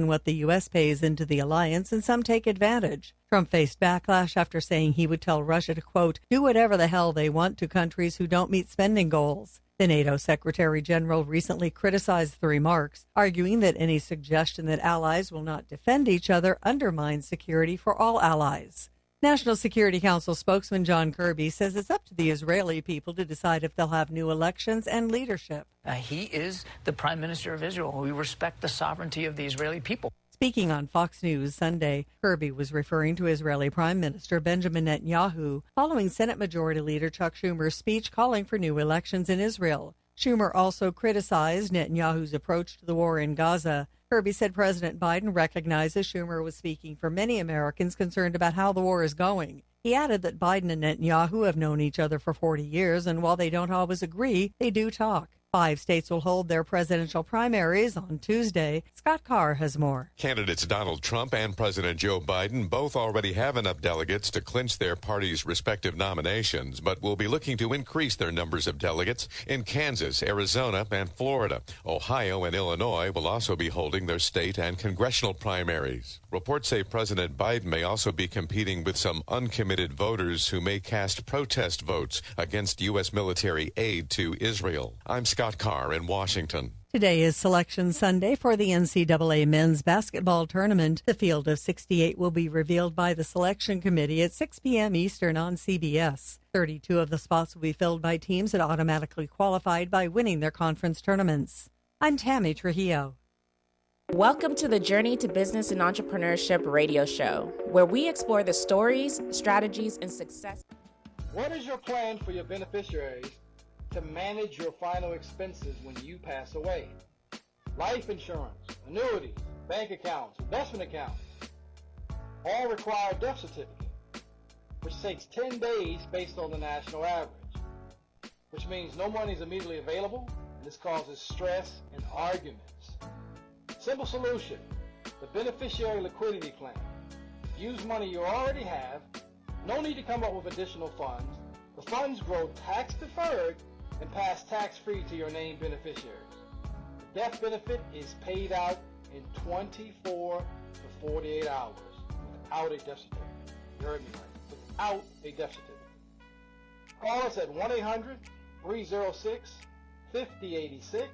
what the U.S. pays into the alliance, and some take advantage. Trump faced backlash after saying he would tell Russia to, quote, do whatever the hell they want to countries who don't meet spending goals. The NATO Secretary General recently criticized the remarks, arguing that any suggestion that allies will not defend each other undermines security for all allies. National Security Council spokesman John Kirby says it's up to the Israeli people to decide if they'll have new elections and leadership. He is the Prime Minister of Israel. We respect the sovereignty of the Israeli people. Speaking on Fox News Sunday, Kirby was referring to Israeli Prime Minister Benjamin Netanyahu following Senate Majority Leader Chuck Schumer's speech calling for new elections in Israel. Schumer also criticized Netanyahu's approach to the war in Gaza. Kirby said President Biden recognizes Schumer was speaking for many Americans concerned about how the war is going. He added that Biden and Netanyahu have known each other for 40 years, and while they don't always agree, they do talk. 5 states will hold their presidential primaries on Tuesday. Scott Carr has more. Candidates Donald Trump and President Joe Biden both already have enough delegates to clinch their parties' respective nominations, but will be looking to increase their numbers of delegates in Kansas, Arizona, and Florida. Ohio and Illinois will also be holding their state and congressional primaries. Reports say President Biden may also be competing with some uncommitted voters who may cast protest votes against U.S. military aid to Israel. I'm Scott Carr in Washington. Today is Selection Sunday for the NCAA men's basketball tournament. The field of 68 will be revealed by the selection committee at 6 p.m. Eastern on CBS. 32 of the spots will be filled by teams that automatically qualified by winning their conference tournaments. I'm Tammy Trujillo. Welcome to the Journey to Business and Entrepreneurship radio show, where we explore the stories, strategies, and success. What is your plan for your beneficiaries to manage your final expenses when you pass away? Life insurance, annuities, bank accounts, investment accounts, all require a death certificate, which takes 10 days based on the national average, which means no money is immediately available, and this causes stress and arguments. Simple solution, the beneficiary liquidity plan. Use money you already have, no need to come up with additional funds. The funds grow tax deferred and pass tax-free to your named beneficiaries. The death benefit is paid out in 24 to 48 hours without a death certificate. You heard me right. Without a death certificate. Call us at 1-800-306-5086.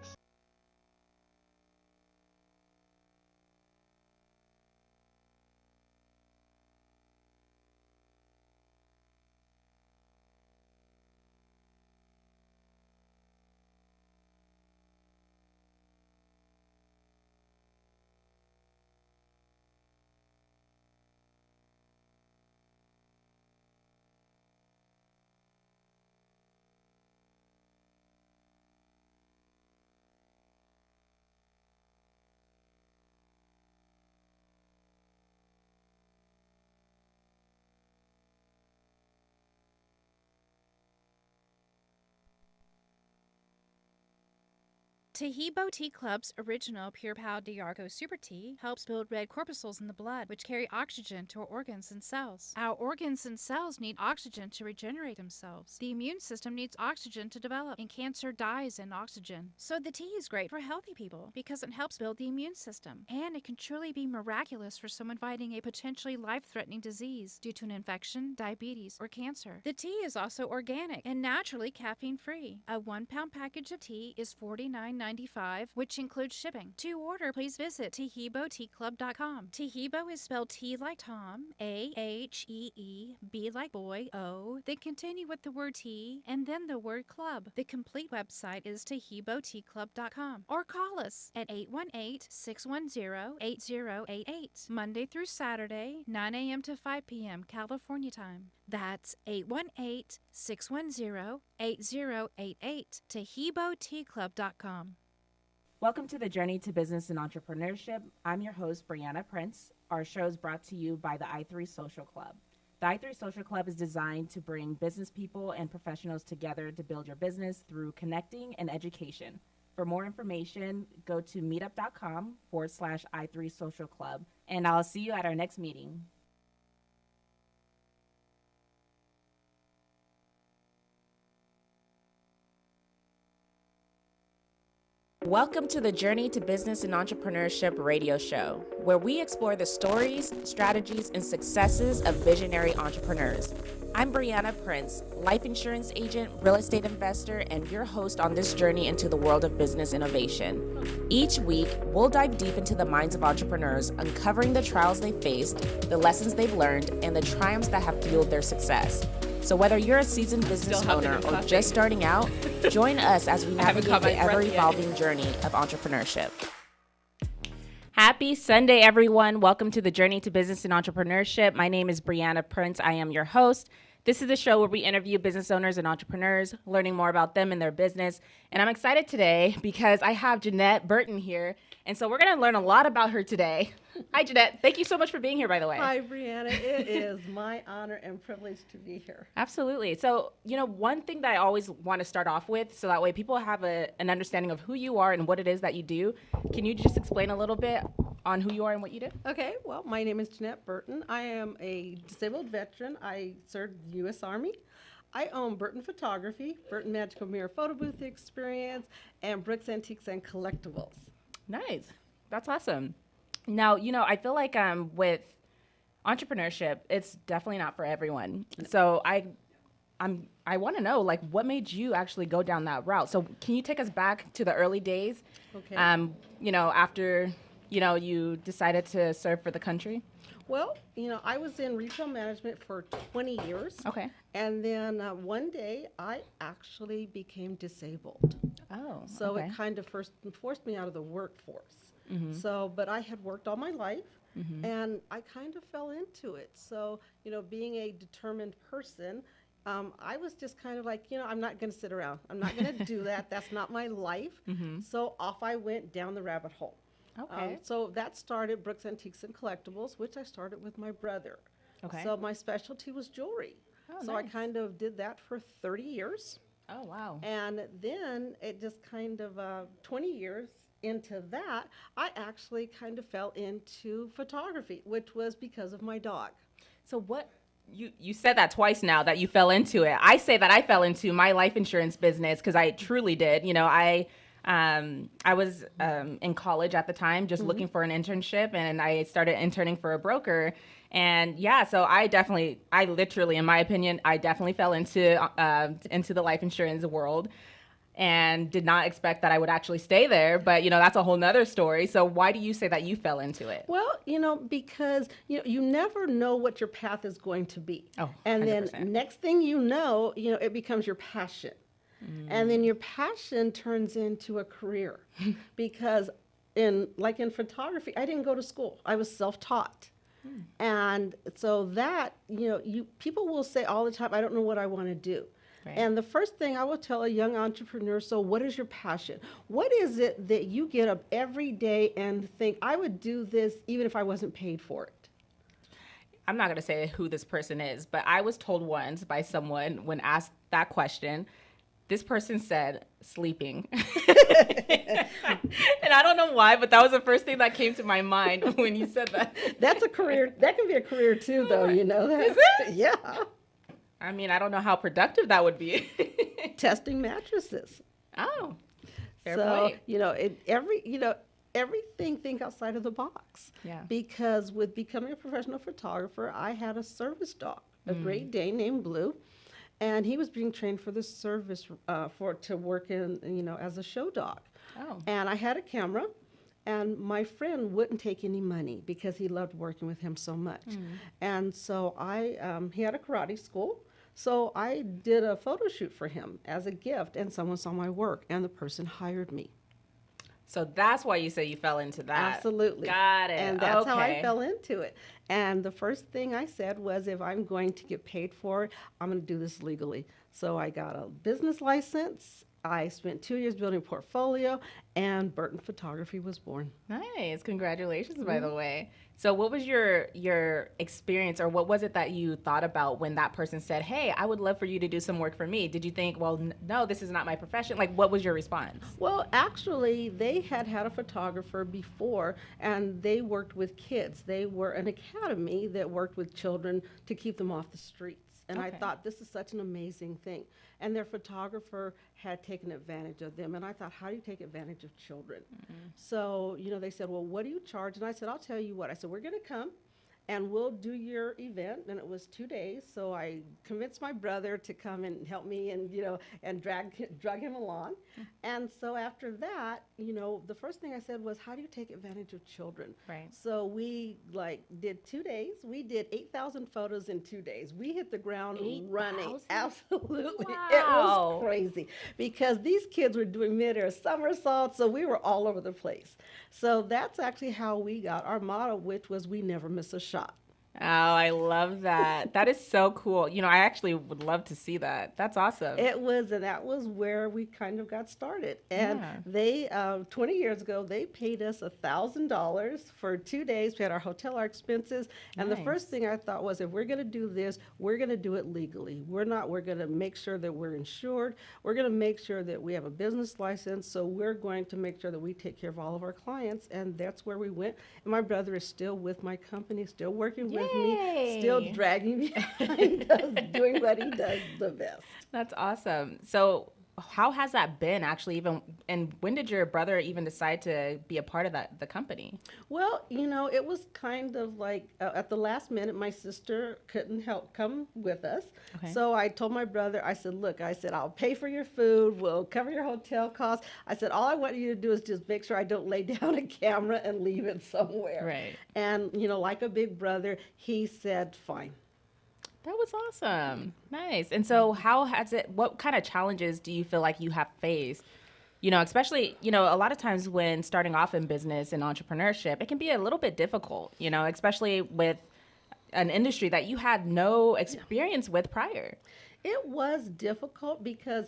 Tahibo Tea Club's original Pure Pau Diarco Super Tea helps build red corpuscles in the blood, which carry oxygen to our organs and cells. Our organs and cells need oxygen to regenerate themselves. The immune system needs oxygen to develop, and cancer dies in oxygen. So the tea is great for healthy people because it helps build the immune system. And it can truly be miraculous for someone fighting a potentially life-threatening disease due to an infection, diabetes, or cancer. The tea is also organic and naturally caffeine-free. A 1-pound package of tea is $49.95, which includes shipping. To order, please visit TahiboTeaClub.com. Tahibo is spelled T like Tom, A-H-E-E, B like boy, O, then continue with the word tea, and then the word club. The complete website is TahiboTeaClub.com. Or call us at 818-610-8088, Monday through Saturday, 9 a.m. to 5 p.m. California time. That's 818-610-8088, TahiboTeaClub.com. Welcome to the Journey to Business and Entrepreneurship. I'm your host, Brianna Prince. Our show is brought to you by the i3 Social Club. The i3 Social Club is designed to bring business people and professionals together to build your business through connecting and education. For more information, go to meetup.com/i3 Social Club, and I'll see you at our next meeting. Welcome to the Journey to Business and Entrepreneurship radio show, where we explore the stories, strategies, and successes of visionary entrepreneurs. I'm Brianna Prince, life insurance agent, real estate investor, and your host on this journey into the world of business innovation. Each week, we'll dive deep into the minds of entrepreneurs, uncovering the trials they faced, the lessons they've learned, and the triumphs that have fueled their success. So whether you're a seasoned business owner or just starting out, join us as we navigate the ever-evolving journey of entrepreneurship. Happy Sunday, everyone. Welcome to the Journey to Business and Entrepreneurship. My name is Brianna Prince. I am your host. This is the show where we interview business owners and entrepreneurs, learning more about them and their business. And I'm excited today because I have Jeanette Burton here. And so we're going to learn a lot about her today. Hi, Jeanette. Thank you so much for being here, by the way. Hi, Brianna. It is my honor and privilege to be here. Absolutely. So, one thing that I always want to start off with, so that way people have an understanding of who you are and what it is that you do. Can you just explain a little bit on who you are and what you do? Okay. Well, my name is Jeanette Burton. I am a disabled veteran. I served the U.S. Army. I own Burton Photography, Burton Magical Mirror Photo Booth Experience, and Brooks Antiques and Collectibles. Nice. That's awesome. Now, I feel like with entrepreneurship, it's definitely not for everyone. So I want to know, what made you actually go down that route? So can you take us back to the early days? Okay. After, you decided to serve for the country? Well, I was in retail management for 20 years. Okay. And then one day I actually became disabled. Oh, So okay. it kind of forced me out of the workforce. Mm-hmm. So, but I had worked all my life, Mm-hmm. and I kind of fell into it. So, being a determined person, I was just kind of like, I'm not going to sit around. I'm not going to do that. That's not my life. Mm-hmm. So off I went down the rabbit hole. Okay. So that started Brooks Antiques and Collectibles, which I started with my brother. Okay. So my specialty was jewelry. Oh, So nice. I kind of did that for 30 years. Oh, wow. And then it just kind of 20 years into that, I actually kind of fell into photography, which was because of my dog. So what, you said that twice now that you fell into it. I say that I fell into my life insurance business because I truly did. I was in college at the time, just looking for an internship, and I started interning for a broker. And so I literally, in my opinion, I definitely fell into the life insurance world and did not expect that I would actually stay there. But, that's a whole nother story. So why do you say that you fell into it? Well, because, you never know what your path is going to be. Oh, and 100%. then next thing you know, it becomes your passion. And then your passion turns into a career because in photography, I didn't go to school. I was self-taught. And so that, people will say all the time, I don't know what I want to do. Right. And the first thing I will tell a young entrepreneur, so what is your passion? What is it that you get up every day and think, I would do this even if I wasn't paid for it? I'm not going to say who this person is, but I was told once by someone when asked that question, this person said sleeping. And I don't know why, but that was the first thing that came to my mind when you said that. That's a career. That can be a career too, though, Is it? Yeah. I mean, I don't know how productive that would be. Testing mattresses. Oh, fair So, point. everything think outside of the box. Yeah. Because with becoming a professional photographer, I had a service dog, a Great Dane named Blue. And he was being trained for the service to work in, as a show dog. Oh. And I had a camera, and my friend wouldn't take any money because he loved working with him so much. And so he had a karate school, so I did a photo shoot for him as a gift, and someone saw my work, and the person hired me. So that's why you say you fell into that. Absolutely. Got it. And that's how I Okay. fell into it. And the first thing I said was, if I'm going to get paid for it, I'm going to do this legally. So I got a business license. I spent 2 years building a portfolio, and Burton Photography was born. Nice. Congratulations, by the way. So what was your experience, or what was it that you thought about when that person said, hey, I would love for you to do some work for me? Did you think, well, no, this is not my profession? What was your response? Well, actually, they had a photographer before, and they worked with kids. They were an academy that worked with children to keep them off the streets. And I Okay. thought, this is such an amazing thing. And their photographer had taken advantage of them. And I thought, how do you take advantage of children? So, they said, well, what do you charge? And I said, I'll tell you what. I said, we're going to come and we'll do your event. And it was 2 days. So I convinced my brother to come and help me and, and drag him along. And so after that, the first thing I said was, how do you take advantage of children? Right. So we did 2 days. We did 8,000 photos in 2 days. We hit the ground running. 8,000? Absolutely. Wow. It was crazy because these kids were doing mid-air somersaults. So we were all over the place. So that's actually how we got our motto, which was we never miss a shot. Oh, I love that. That is so cool. I actually would love to see that. That's awesome. It was, and that was where we kind of got started. And they, 20 years ago, they paid us $1,000 for 2 days. We had our hotel, our expenses. And the first thing I thought was, if we're going to do this, we're going to do it legally. We're going to make sure that we're insured. We're going to make sure that we have a business license. So we're going to make sure that we take care of all of our clients. And that's where we went. And my brother is still with my company, still working with me, still dragging me behind us, doing what he does the best. That's awesome. So how has that been actually and when did your brother even decide to be a part of the company? Well, it was kind of like at the last minute, my sister couldn't come with us. Okay. So I told my brother, I said, look, I'll pay for your food. We'll cover your hotel costs. I said, all I want you to do is just make sure I don't lay down a camera and leave it somewhere. Right. And, like a big brother, he said, fine. That was awesome. Nice. And so what kind of challenges do you feel like you have faced? Especially, a lot of times when starting off in business and entrepreneurship, it can be a little bit difficult, especially with an industry that you had no experience with prior. It was difficult because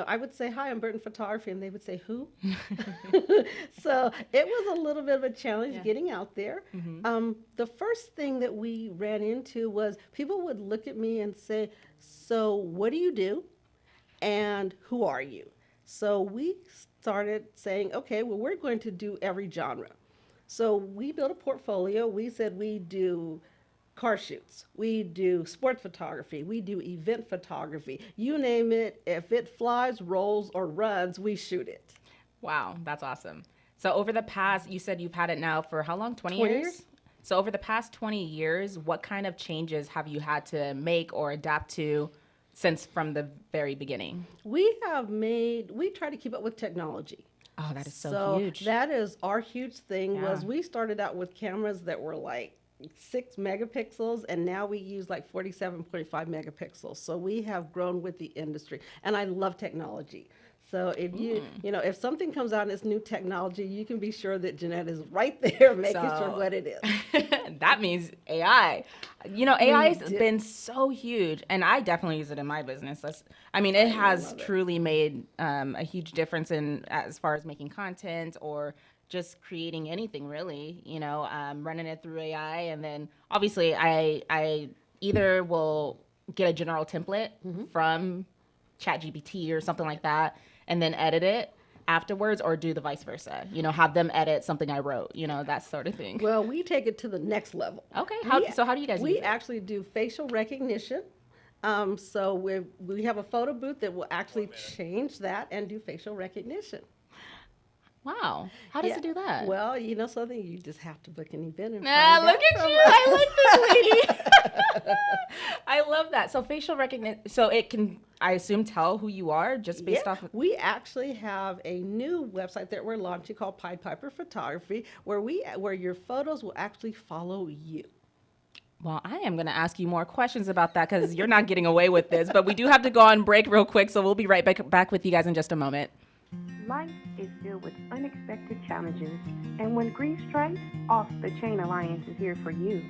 I would say, hi, I'm Burton Photography, and they would say, who? So it was a little bit of a challenge getting out there. The first thing that we ran into was people would look at me and say, so what do you do? And who are you? So we started saying, okay, well, we're going to do every genre. So we built a portfolio. We said we do car shoots, we do sports photography, we do event photography, you name it. If it flies, rolls, or runs, we shoot it. Wow, that's awesome. So over the past, you said you've had it now for how long? 20 20 years? years. So over the past 20 years, what kind of changes have you had to make or adapt to since from the very beginning? We try to keep up with technology. Oh, that is so huge. That is our huge thing. Was we started out with cameras that were like 6 megapixels, and now we use like 47.5 megapixels. So we have grown with the industry, and I love technology. So if if something comes out and it's new technology, you can be sure that Jeanette is right there making sure what it is. That means AI. AI has been so huge, and I definitely use it in my business. It has truly made a huge difference in as far as making content or just creating anything really, running it through AI. And then obviously I either will get a general template from ChatGPT or something like that and then edit it afterwards, or do the vice versa, have them edit something I wrote, that sort of thing. Well, we take it to the next level. Okay. How do you guys use it? We actually do facial recognition. So we have a photo booth that will actually change that and do facial recognition. Wow. How does it do that? Well, something, you just have to book an event. And look at you. I like this lady. I love that. So facial recognition, so it can, I assume, tell who you are just based off of... We actually have a new website that we're launching called Pied Piper Photography, where your photos will actually follow you. Well, I am going to ask you more questions about that because you're not getting away with this, but we do have to go on break real quick, so we'll be right back with you guys in just a moment. Life is filled with unexpected challenges, and when grief strikes, Off the Chain Alliance is here for you.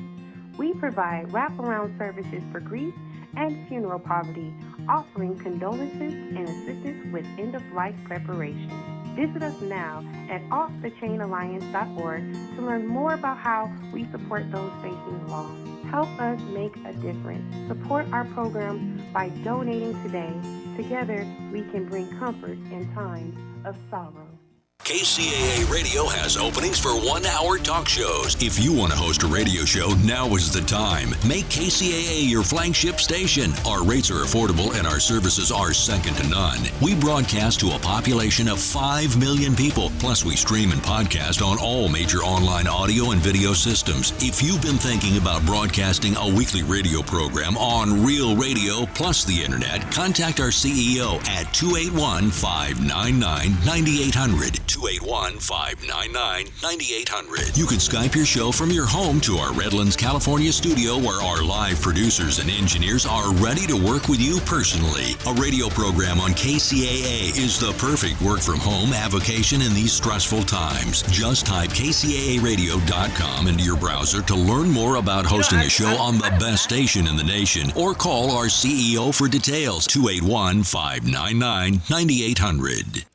We provide wraparound services for grief and funeral poverty, offering condolences and assistance with end-of-life preparation. Visit us now at offthechainalliance.org to learn more about how we support those facing loss. Help us make a difference. Support our programs by donating today. Together, we can bring comfort in times of sorrow. KCAA Radio has openings for 1-hour talk shows. If you want to host a radio show, now is the time. Make KCAA your flagship station. Our rates are affordable and our services are second to none. We broadcast to a population of 5 million people. Plus, we stream and podcast on all major online audio and video systems. If you've been thinking about broadcasting a weekly radio program on real radio plus the internet, contact our CEO at 281-599-9800. 281-599-9800. You can Skype your show from your home to our Redlands, California studio where our live producers and engineers are ready to work with you personally. A radio program on KCAA is the perfect work from home avocation in these stressful times. Just type kcaaradio.com into your browser to learn more about hosting a show on the best station in the nation, or call our CEO for details, 281-599-9800.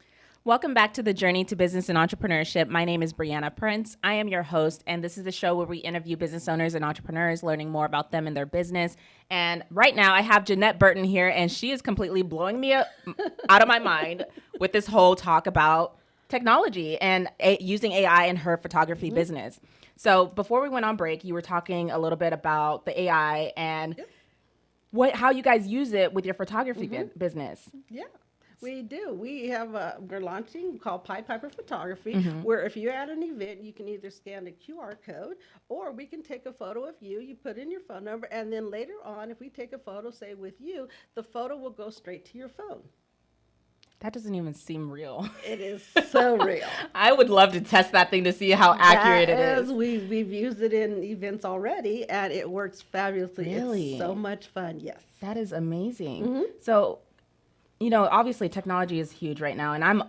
Welcome back to the Journey to Business and Entrepreneurship. My name is Brianna Prince. I am your host, and this is the show where we interview business owners and entrepreneurs, learning more about them and their business. And right now, I have Jeanette Burton here, and she is completely blowing me out of my mind with this whole talk about technology and using AI in her photography business. So before we went on break, you were talking a little bit about the AI and how you guys use it with your photography business. Yeah. We do. We have we're launching called Pied Piper Photography, Mm-hmm. where if you're at an event, you can either scan a QR code, or we can take a photo of you. You put in your phone number, and then later on, if we take a photo, say with you, the photo will go straight to your phone. That doesn't even seem real. It is so real. I would love to test that thing to see how accurate it is. We've used it in events already, and it works fabulously. Really? It's so much fun. Yes. That is amazing. So, obviously technology is huge right now, and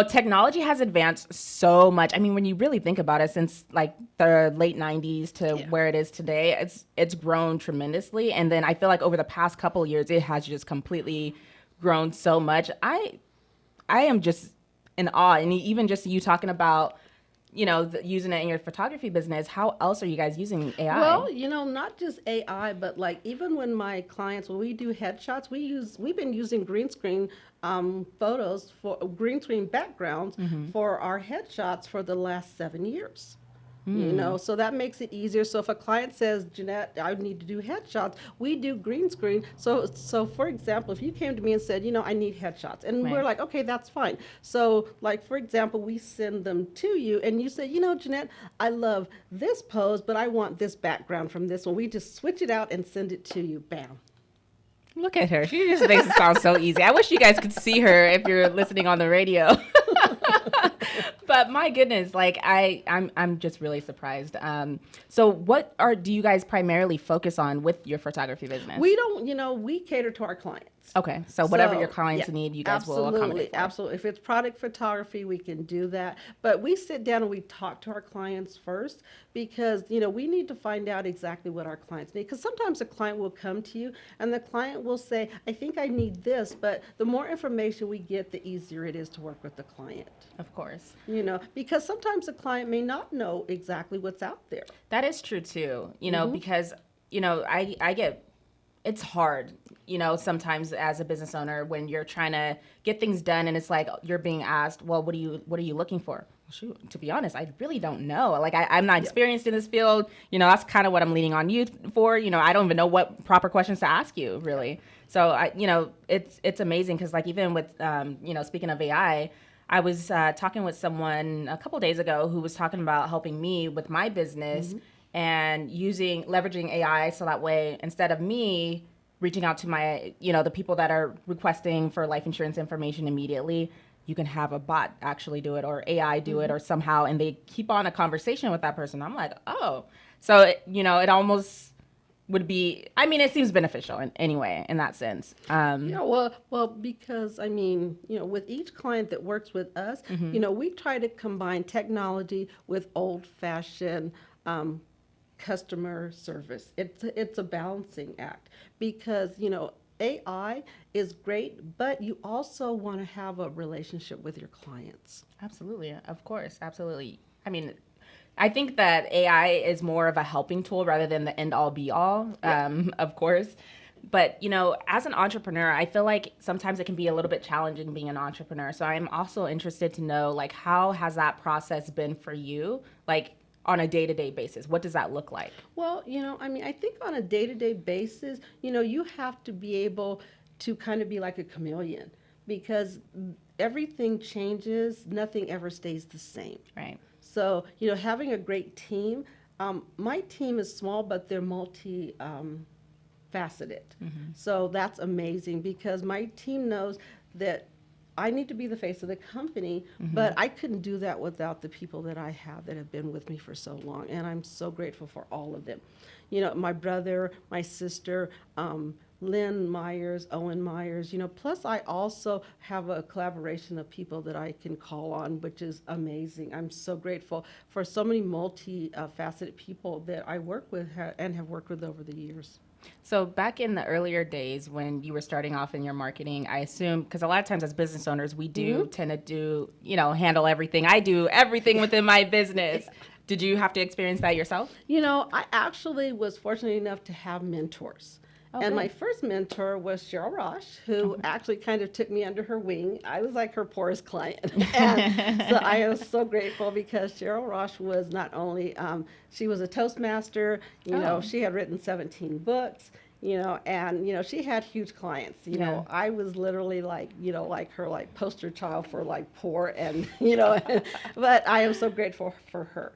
technology has advanced so much. I mean, when you really think about it, since like the late 90s to where it is today, it's grown tremendously. And then I feel like over the past couple of years, it has just completely grown so much. I am just in awe. And even just you talking about, using it in your photography business, how else are you guys using AI? Well, not just AI, but like even when my clients, when we do headshots, we've been using green screen photos for green screen backgrounds for our headshots for the last 7 years. So that makes it easier. So if a client says, Jeanette, I need to do headshots, we do green screen. So for example, if you came to me and said, I need headshots, and we're like, okay, that's fine. So like, for example, we send them to you and you say, Jeanette, I love this pose, but I want this background from this one. We just switch it out and send it to you. Bam. Look at her. She just makes it sound so easy. I wish you guys could see her if you're listening on the radio. But my goodness, like I'm just really surprised. So what do you guys primarily focus on with your photography business? We don't, we cater to our clients. Okay, so whatever your clients need, you guys will accommodate for. Absolutely. If it's product photography, we can do that. But we sit down and we talk to our clients first, because, we need to find out exactly what our clients need. Because sometimes a client will come to you and the client will say, I think I need this. But the more information we get, the easier it is to work with the client. Of course. Because sometimes the client may not know exactly what's out there. That is true too, because, I get, it's hard, sometimes as a business owner when you're trying to get things done and it's like you're being asked, well, what are you looking for? Well, shoot, to be honest, I really don't know. Like I'm not experienced in this field. That's kind of what I'm leaning on you for. I don't even know what proper questions to ask you, really. So it's amazing because like even with speaking of AI, I was talking with someone a couple days ago who was talking about helping me with my business and leveraging AI so that way instead of me reaching out to my, the people that are requesting for life insurance information immediately, you can have a bot actually do it or AI do it or somehow, and they keep on a conversation with that person. I'm like, oh, so, it almost would be, it seems beneficial anyway, in that sense. Well, because, with each client that works with us, we try to combine technology with old-fashioned customer service. It's a balancing act because, AI is great, but you also want to have a relationship with your clients. Absolutely. Of course. Absolutely. I think that AI is more of a helping tool rather than the end all be all, of course. But, as an entrepreneur, I feel like sometimes it can be a little bit challenging being an entrepreneur. So I'm also interested to know, like, how has that process been for you? Like, on a day-to-day basis, what does that look like? Well, I think on a day-to-day basis, you have to be able to kind of be like a chameleon, because everything changes, nothing ever stays the same. Right. So, having a great team, my team is small, but they're faceted. So that's amazing, because my team knows that I need to be the face of the company, but I couldn't do that without the people that I have that have been with me for so long, and I'm so grateful for all of them. My brother, my sister, Lynn Myers, Owen Myers, plus I also have a collaboration of people that I can call on, which is amazing. I'm so grateful for so many multi-faceted people that I work with and have worked with over the years. So back in the earlier days when you were starting off in your marketing, I assume, because a lot of times as business owners, we do tend to do, handle everything. I do everything within my business. Did you have to experience that yourself? I actually was fortunate enough to have mentors. Okay. And my first mentor was Cheryl Rosh, who actually kind of took me under her wing. I was like her poorest client. And so I am so grateful, because Cheryl Rosh was not only, she was a Toastmaster, she had written 17 books, and, she had huge clients. I was literally like her poster child for poor and, but I am so grateful for her.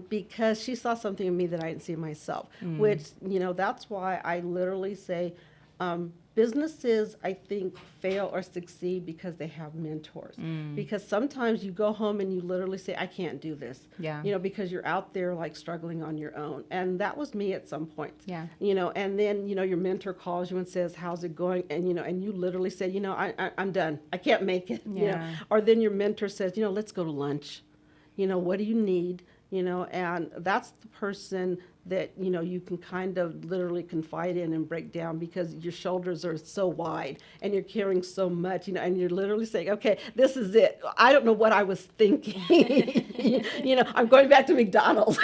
Because she saw something in me that I didn't see in myself, which, that's why I literally say businesses, I think, fail or succeed because they have mentors. Because sometimes you go home and you literally say, I can't do this, because you're out there struggling on your own. And that was me at some point, and then, your mentor calls you and says, how's it going? And, and you literally say, I'm done. I can't make it, or then your mentor says, let's go to lunch. What do you need? And that's the person that, you can kind of literally confide in and break down, because your shoulders are so wide and you're carrying so much, and you're literally saying, okay, this is it. I don't know what I was thinking. I'm going back to McDonald's.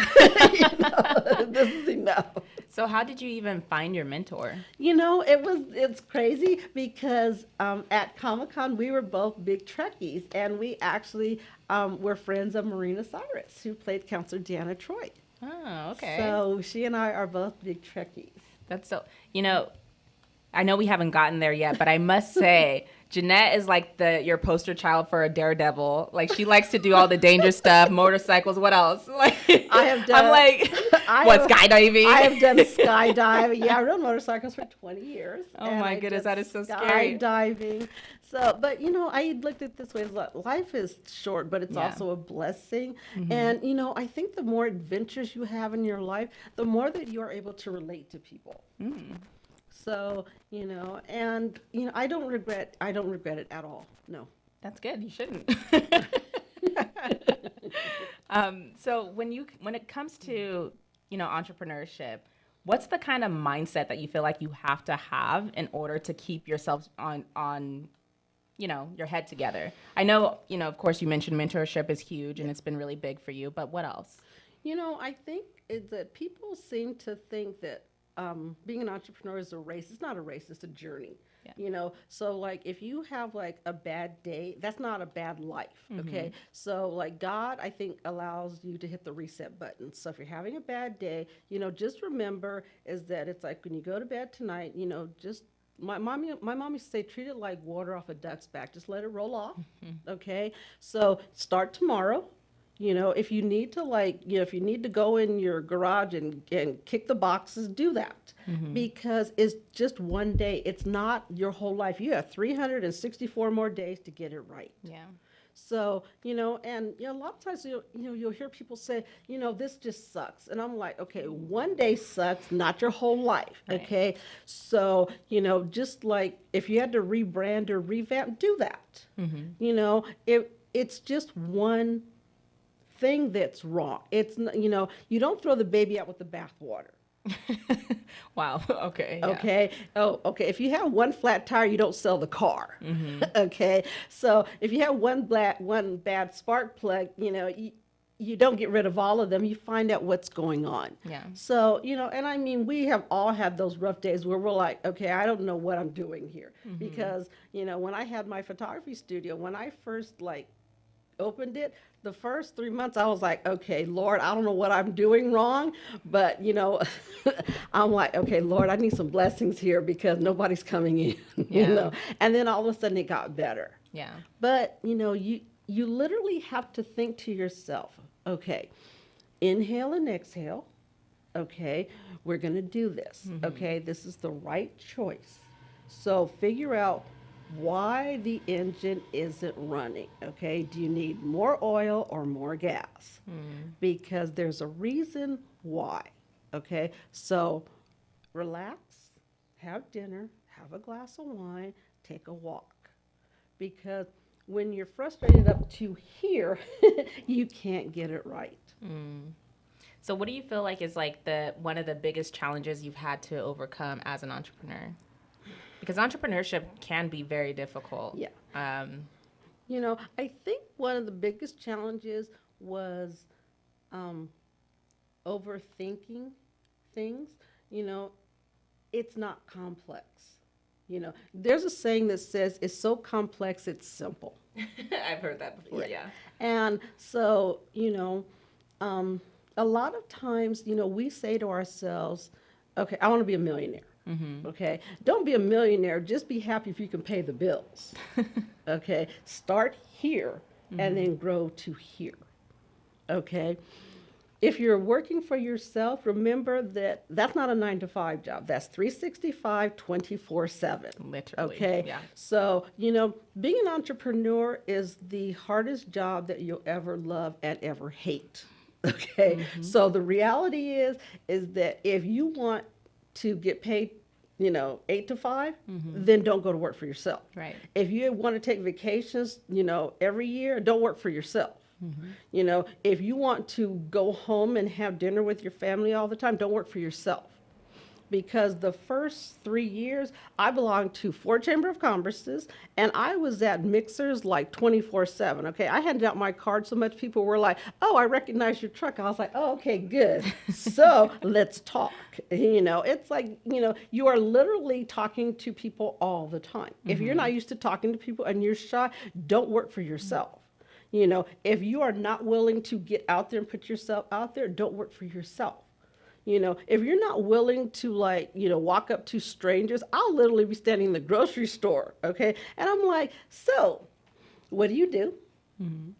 This is enough. So how did you even find your mentor? It's crazy, because at Comic-Con, we were both big Trekkies, and we actually were friends of Marina Cyrus, who played Counselor Deanna Troy. Oh, okay. So she and I are both big Trekkies. That's so, I know we haven't gotten there yet, but I must say, Jeanette is like your poster child for a daredevil. Like, she likes to do all the dangerous stuff, motorcycles. What else? Like, I have done. I'm like, skydiving? I have done skydiving. Yeah, I rode motorcycles for 20 years. Oh my goodness, that is so scary. Skydiving. So, but I looked at it this way: life is short, but it's also a blessing. And I think the more adventures you have in your life, the more that you are able to relate to people. So, and I don't regret it at all. No. That's good. You shouldn't. So when it comes to, entrepreneurship, what's the kind of mindset that you feel like you have to have in order to keep yourself on your head together? I know, of course you mentioned mentorship is huge and it's been really big for you, but what else? I think is that people seem to think that being an entrepreneur is a race. It's not a race, it's a journey. So if you have a bad day, that's not a bad life. Okay. So God, I think, allows you to hit the reset button. So if you're having a bad day, just remember is that it's like when you go to bed tonight, just my mom used to say, treat it like water off a duck's back. Just let it roll off. Okay. So start tomorrow. If you need to if you need to go in your garage and kick the boxes, do that. Because it's just one day. It's not your whole life. You have 364 more days to get it right. Yeah. So, and a lot of times, you'll hear people say, this just sucks. And I'm like, okay, one day sucks, not your whole life. Right. Okay. So, just if you had to rebrand or revamp, do that. It's just one thing that's wrong. It's, you don't throw the baby out with the bathwater. Wow. Okay. Yeah. Okay. Oh, okay. If you have one flat tire, you don't sell the car. Okay. So if you have one bad spark plug, you don't get rid of all of them. You find out what's going on. Yeah. So, and I mean, we have all had those rough days where we're like, okay, I don't know what I'm doing here. Because, when I had my photography studio, when I first opened it, the first 3 months I was like, okay, Lord, I don't know what I'm doing wrong, but I'm like, okay, Lord, I need some blessings here because nobody's coming in, and then all of a sudden it got better. Yeah. But, you literally have to think to yourself, okay, inhale and exhale. Okay, we're going to do this. Okay, this is the right choice. So figure out why the engine isn't running. Okay, do you need more oil or more gas? Because there's a reason why. Okay, so relax, have dinner, have a glass of wine, take a walk. Because when you're frustrated up to here, you can't get it right. So what do you feel like is one of the biggest challenges you've had to overcome as an entrepreneur? Because entrepreneurship can be very difficult. Yeah. I think one of the biggest challenges was overthinking things. It's not complex. There's a saying that says, it's so complex, it's simple. I've heard that before, yeah. And so, a lot of times, we say to ourselves, okay, I want to be a millionaire. Okay, don't be a millionaire, just be happy if you can pay the bills. Okay, start here and then grow to here. Okay. If you're working for yourself, remember that that's not a 9-to-5 job. That's 365, 24/7. Literally. Okay. Yeah. So, being an entrepreneur is the hardest job that you'll ever love and ever hate. Okay. So the reality is that if you want to get paid, 8 to 5, then don't go to work for yourself. Right. If you want to take vacations, every year, don't work for yourself. If you want to go home and have dinner with your family all the time, don't work for yourself. Because the first 3 years, I belonged to 4 Chamber of Commerces, and I was at mixers 24/7. Okay, I handed out my card so much people were like, "Oh, I recognize your truck." I was like, "Oh, okay, good. So let's talk." It's you are literally talking to people all the time. If you're not used to talking to people and you're shy, don't work for yourself. If you are not willing to get out there and put yourself out there, don't work for yourself. If you're not willing to walk up to strangers, I'll literally be standing in the grocery store, okay? And I'm like, so what do you do? And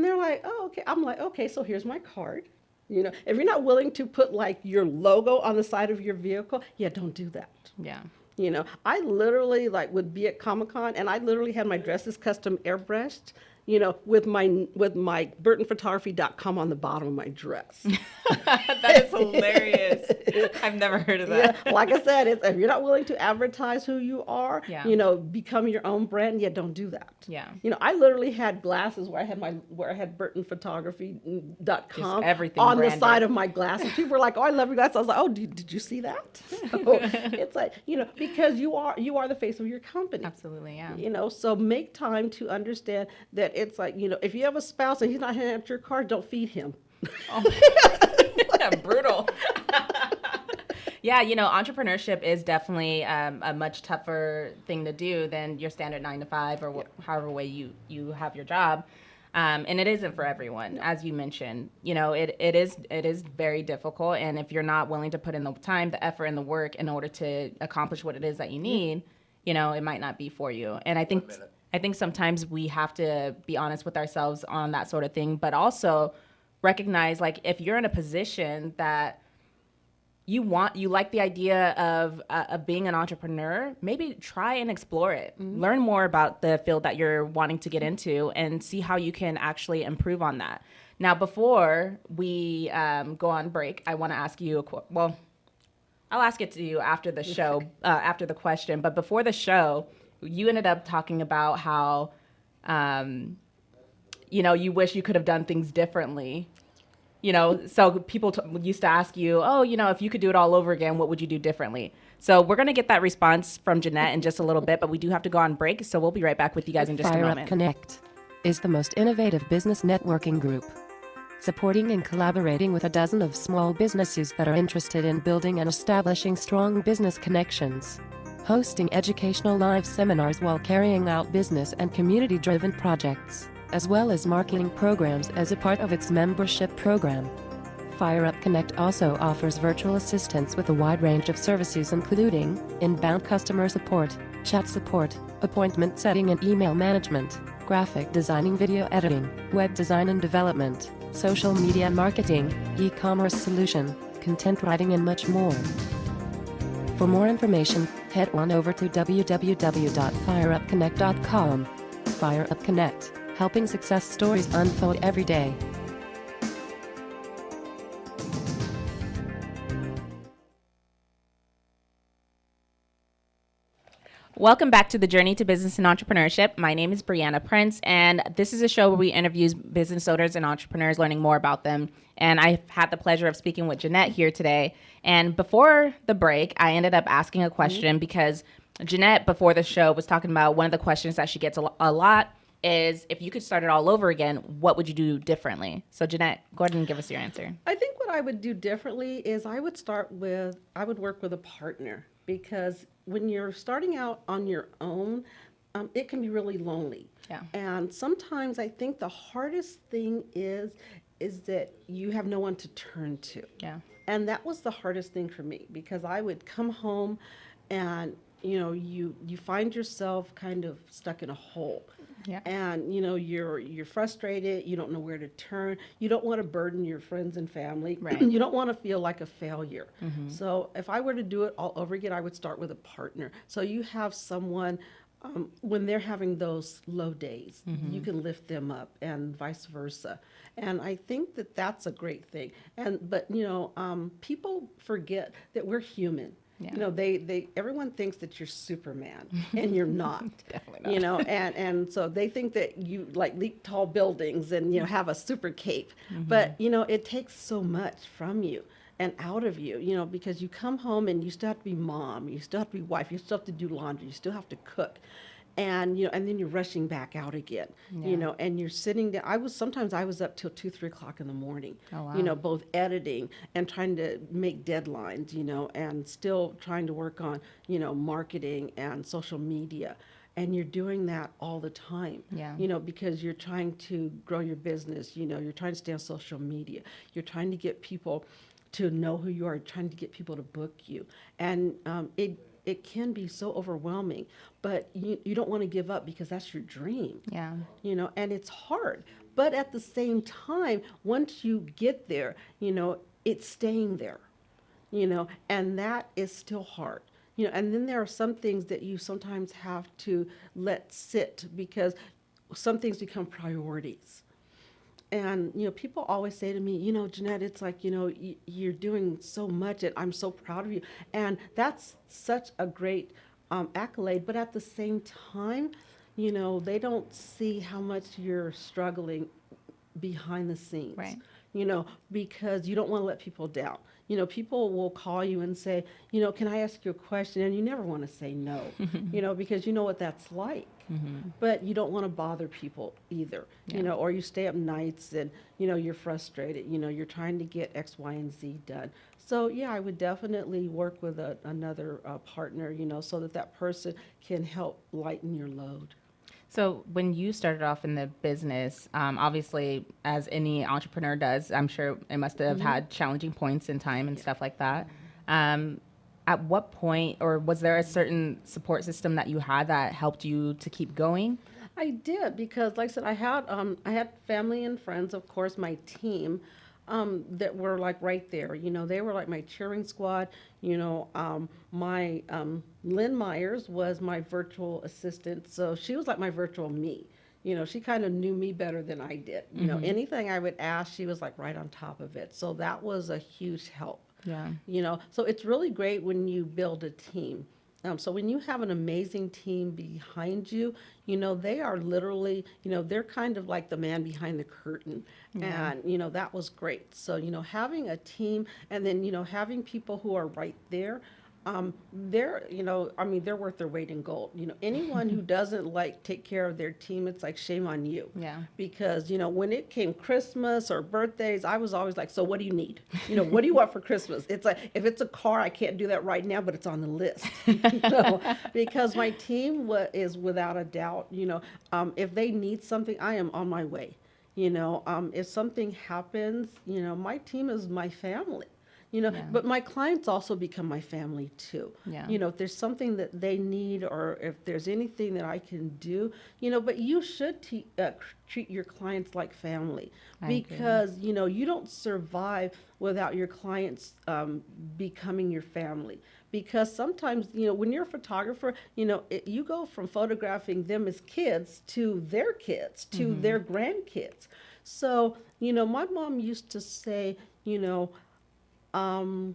they're like, oh, okay. I'm like, okay, so here's my card. If you're not willing to put your logo on the side of your vehicle, yeah, don't do that. Yeah. I literally would be at Comic-Con and I literally had my dresses custom airbrushed, with my BurtonPhotography.com on the bottom of my dress. That is hilarious. I've never heard of that. Yeah, like I said, if you're not willing to advertise who you are, become your own brand, don't do that. Yeah. I literally had glasses where I had BurtonPhotography.com on branded. the side of my glasses. People were like, "Oh, I love your glasses." I was like, "Oh, did you see that?" So it's because you are the face of your company. Absolutely, yeah. So make time to understand that it's if you have a spouse and he's not handing out your card, don't feed him. Oh. Brutal. Yeah, entrepreneurship is definitely a much tougher thing to do than your standard 9-to-5 or however way you have your job. And it isn't for everyone, as you mentioned. It is very difficult, and if you're not willing to put in the time, the effort, and the work in order to accomplish what it is that you need, it might not be for you. And I think sometimes we have to be honest with ourselves on that sort of thing, but also recognize if you're in a position that you like the idea of being an entrepreneur, maybe try and explore it. Learn more about the field that you're wanting to get into and see how you can actually improve on that. Now, before we go on break, I want to ask you I'll ask it to you after the show, after the question. But before the show, you ended up talking about how, you wish you could have done things differently. So people used to ask you, oh, if you could do it all over again, what would you do differently? So we're going to get that response from Jeanette in just a little bit, but we do have to go on break. So we'll be right back with you guys in just a moment. Connect is the most innovative business networking group. supporting and collaborating with a dozen of small businesses that are interested in building and establishing strong business connections. Hosting educational live seminars while carrying out business and community-driven projects, as well as marketing programs as a part of its membership program. FireUp Connect also offers virtual assistance with a wide range of services including inbound customer support, chat support, appointment setting and email management, graphic designing, video editing, web design and development, social media marketing, e-commerce solution, content writing and much more. For more information, head on over to www.fireupconnect.com. FireUp Connect, helping success stories unfold every day. Welcome back to the Journey to Business and Entrepreneurship. My name is Brianna Prince, and this is a show where we interview business owners and entrepreneurs, learning more about them. And I've had the pleasure of speaking with Jeanette here today. And before the break, I ended up asking a question because Jeanette, before the show, was talking about one of the questions that she gets a lot is, if you could start it all over again, what would you do differently? So Jeanette, go ahead and give us your answer. I think what I would do differently is I would work with a partner, because when you're starting out on your own, it can be really lonely. Yeah. And sometimes I think the hardest thing is that you have no one to turn to. Yeah. And that was the hardest thing for me, because I would come home and, you find yourself kind of stuck in a hole. Yeah. And you're frustrated, you don't know where to turn, you don't want to burden your friends and family. Right. You don't want to feel like a failure. Mm-hmm. So if I were to do it all over again, I would start with a partner. So you have someone, when they're having those low days, Mm-hmm. you can lift them up, and vice versa. And I think that that's a great thing. But people forget that we're human. Yeah. Everyone thinks that you're Superman, and you're not. Definitely not. And so they think that you leap tall buildings and have a super cape. Mm-hmm. But it takes so much from you and out of you, because you come home and you still have to be mom, you still have to be wife, you still have to do laundry, you still have to cook. And and then you're rushing back out again, Yeah. and you're sitting there. Sometimes I was up till 2-3 o'clock in the morning, Oh, wow. both editing and trying to make deadlines, and still trying to work on, marketing and social media. And you're doing that all the time, Yeah. Because you're trying to grow your business, you're trying to stay on social media, you're trying to get people to know who you are, trying to get people to book you. And it can be so overwhelming, but you don't want to give up, because that's your dream. Yeah. And it's hard. But at the same time, once you get there, it's staying there, and that is still hard. And then there are some things that you sometimes have to let sit, because some things become priorities. And, people always say to me, Jeanette, it's like, you're doing so much, and I'm so proud of you. And that's such a great accolade. But at the same time, they don't see how much you're struggling behind the scenes. Right. Because you don't want to let people down. People will call you and say, can I ask you a question? And you never want to say no, because you know what that's like. Mm-hmm. But you don't want to bother people either, Yeah. or you stay up nights and, you're frustrated, you're trying to get X, Y, and Z done. So, yeah, I would definitely work with another partner, so that person can help lighten your load. So when you started off in the business, obviously, as any entrepreneur does, I'm sure it must have had challenging points in time and stuff like that. At what point, or was there a certain support system that you had that helped you to keep going? I did, because like I said, I had family and friends, of course, my team, that were right there. They were like my cheering squad. My Lynn Myers was my virtual assistant, so she was like my virtual me. She kind of knew me better than I did. Anything I would ask, she was right on top of it. So that was a huge help. Yeah. So it's really great when you build a team. So when you have an amazing team behind you, they are literally, they're kind of like the man behind the curtain. Yeah. And, that was great. So, having a team, and then, having people who are right there, they're, they're worth their weight in gold. Anyone who doesn't like take care of their team, it's like shame on you. Yeah. Because, when it came Christmas or birthdays, I was always like, so what do you need? What do you want for Christmas? It's like, if it's a car, I can't do that right now, but it's on the list. Because my team is without a doubt, if they need something, I am on my way. If something happens, my team is my family. But my clients also become my family too. Yeah. If there's something that they need or if there's anything that I can do, but you should treat your clients like family because, you don't survive without your clients becoming your family. Because sometimes, when you're a photographer, you go from photographing them as kids to their grandkids. So, my mom used to say, when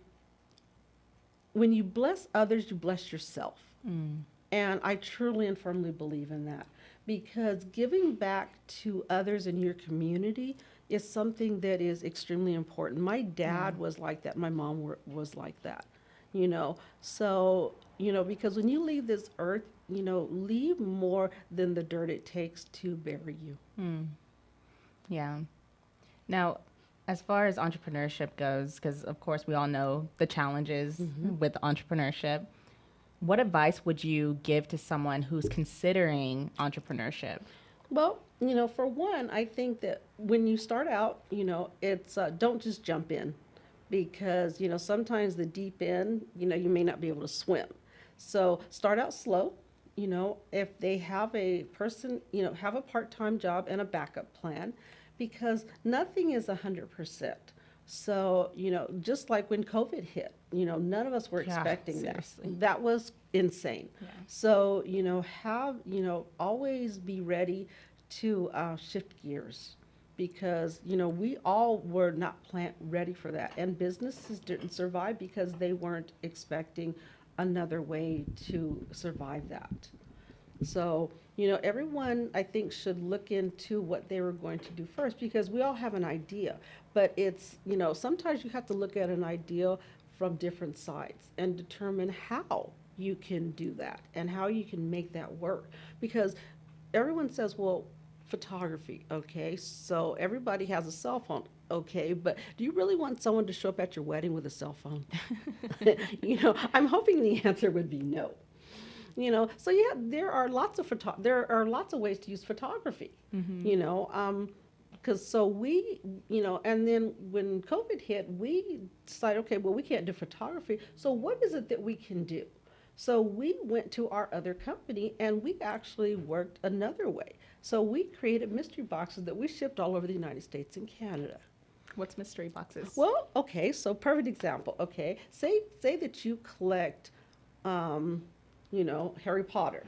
you bless others, you bless yourself. And I truly and firmly believe in that because giving back to others in your community is something that is extremely important. My dad was like that. My mom was like that, So, because when you leave this earth, leave more than the dirt it takes to bury you. Yeah. Now, as far as entrepreneurship goes, because of course we all know the challenges with entrepreneurship, what advice would you give to someone who's considering entrepreneurship? Well, for one, I think that when you start out, it's don't just jump in because, sometimes the deep end, you may not be able to swim. So start out slow. If they have a person, have a part-time job and a backup plan. Because nothing is 100%. So, just like when COVID hit, none of us were expecting seriously. that. That was insane. Yeah. So, always be ready to shift gears because, we all were not ready for that. And businesses didn't survive because they weren't expecting another way to survive that. So, everyone, I think, should look into what they were going to do first because we all have an idea. But it's, sometimes you have to look at an idea from different sides and determine how you can do that and how you can make that work. Because everyone says, well, photography, okay, so everybody has a cell phone. Okay, but do you really want someone to show up at your wedding with a cell phone? I'm hoping the answer would be no. So yeah, there are lots of ways to use photography. Because so we, and then when COVID hit, we decided, okay, well, we can't do photography. So what is it that we can do? So we went to our other company and we actually worked another way. So we created mystery boxes that we shipped all over the United States and Canada. What's mystery boxes? Well, okay, so perfect example. Okay, say that you collect Harry Potter.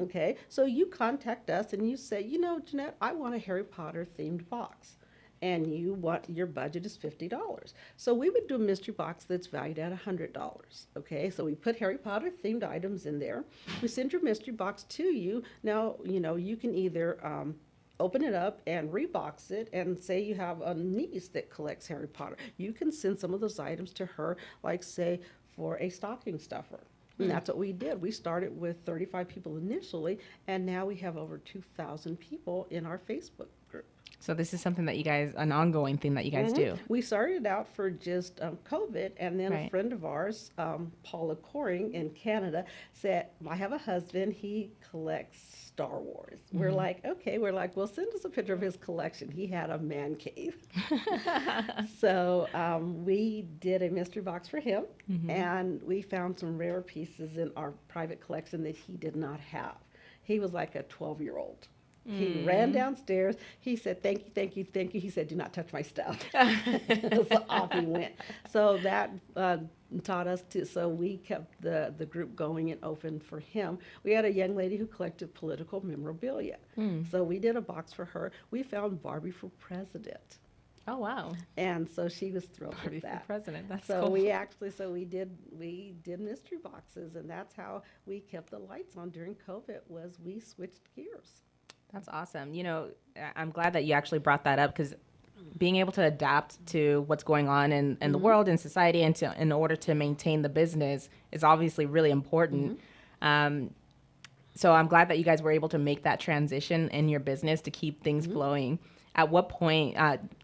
Okay, so you contact us and you say, Jeanette, I want a Harry Potter themed box. And your budget is $50. So we would do a mystery box that's valued at $100. Okay, so we put Harry Potter themed items in there. We send your mystery box to you. Now, you can either open it up and rebox it and say you have a niece that collects Harry Potter. You can send some of those items to her, like say for a stocking stuffer. And that's what we did. We started with 35 people initially, and now we have over 2,000 people in our Facebook group. So this is something that an ongoing thing that you guys do. We started out for just COVID, and then a friend of ours, Paula Coring in Canada, said, I have a husband, he collects Star Wars. We're like, okay, well, send us a picture of his collection. He had a man cave. So we did a mystery box for him, and we found some rare pieces in our private collection that he did not have. He was like a 12-year-old. He ran downstairs. He said, thank you, thank you, thank you. He said, do not touch my stuff. So off he went. So that taught us so we kept the group going and open for him. We had a young lady who collected political memorabilia. So we did a box for her. We found Barbie for president. Oh, wow. And so she was thrilled Barbie with that. for president. That's so cool. we did mystery boxes, and that's how we kept the lights on during COVID was we switched gears. That's awesome. I'm glad that you actually brought that up because being able to adapt to what's going on in the world and society, and in order to maintain the business is obviously really important. So I'm glad that you guys were able to make that transition in your business to keep things flowing. At what point,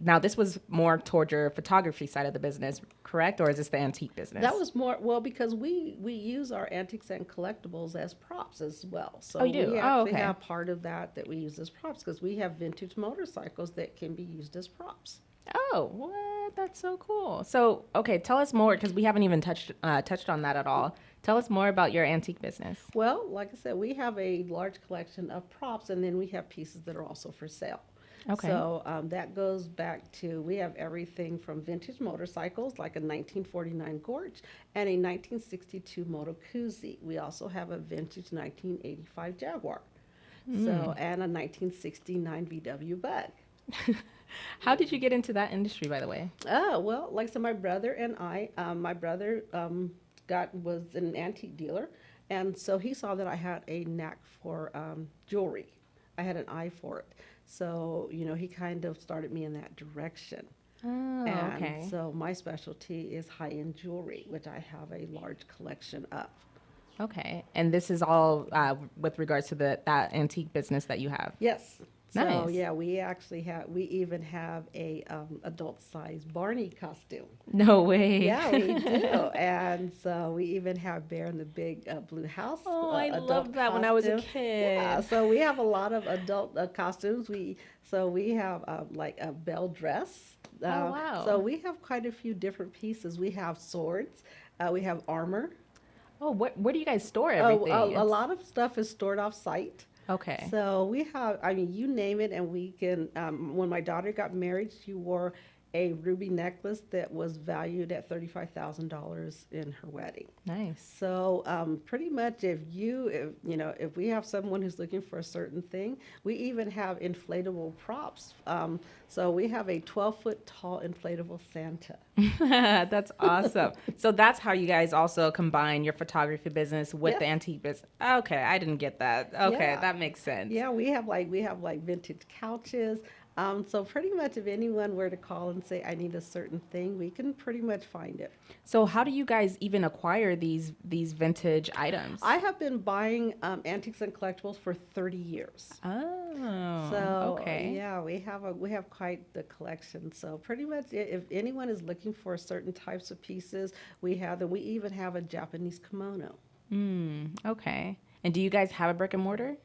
now this was more toward your photography side of the business, correct? Or is this the antique business? That was more, well, because we use our antiques and collectibles as props as well. So Oh, you do? we Oh, actually okay. have part of that we use as props, because we have vintage motorcycles that can be used as props. Oh, what? That's so cool. So, okay, tell us more, because we haven't even touched on that at all. Tell us more about your antique business. Well, like I said, we have a large collection of props, and then we have pieces that are also for sale. Okay. So that goes back to, we have everything from vintage motorcycles like a 1949 Gorge and a 1962 Moto Guzzi. We also have a vintage 1985 Jaguar. So, and a 1969 VW Bug. How did you get into that industry, by the way? Oh, well, like I said, my brother and I, my brother was an antique dealer, and so he saw that I had a knack for jewelry. I had an eye for it. So, he kind of started me in that direction. Oh, And okay. so my specialty is high-end jewelry, which I have a large collection of. Okay. And this is all with regards to that antique business that you have? Yes. So, Nice. yeah, we even have a adult-size Barney costume. No way. Yeah, we do. And so we even have Bear in the Big Blue House. Oh, I adult loved that when I was a costume. kid. Yeah, so we have a lot of adult costumes. We have like a belle dress. Oh, wow. So we have quite a few different pieces. We have swords. We have armor. Oh, where do you guys store everything? A lot of stuff is stored off site. Okay. So we have, you name it, and we can, when my daughter got married, she wore a ruby necklace that was valued at $35,000 in her wedding. Nice. So pretty much if we have someone who's looking for a certain thing, we even have inflatable props. So we have a 12-foot tall inflatable Santa. That's awesome. So that's how you guys also combine your photography business with Yes. the antique business. Okay, I didn't get that. Okay, Yeah. that makes sense. Yeah, we have like vintage couches. So pretty much if anyone were to call and say, I need a certain thing, we can pretty much find it. So how do you guys even acquire these vintage items? I have been buying antiques and collectibles for 30 years. Oh, So okay. yeah, we have quite the collection. So pretty much if anyone is looking for certain types of pieces, we have them. We even have a Japanese kimono. Okay. And do you guys have a brick and mortar?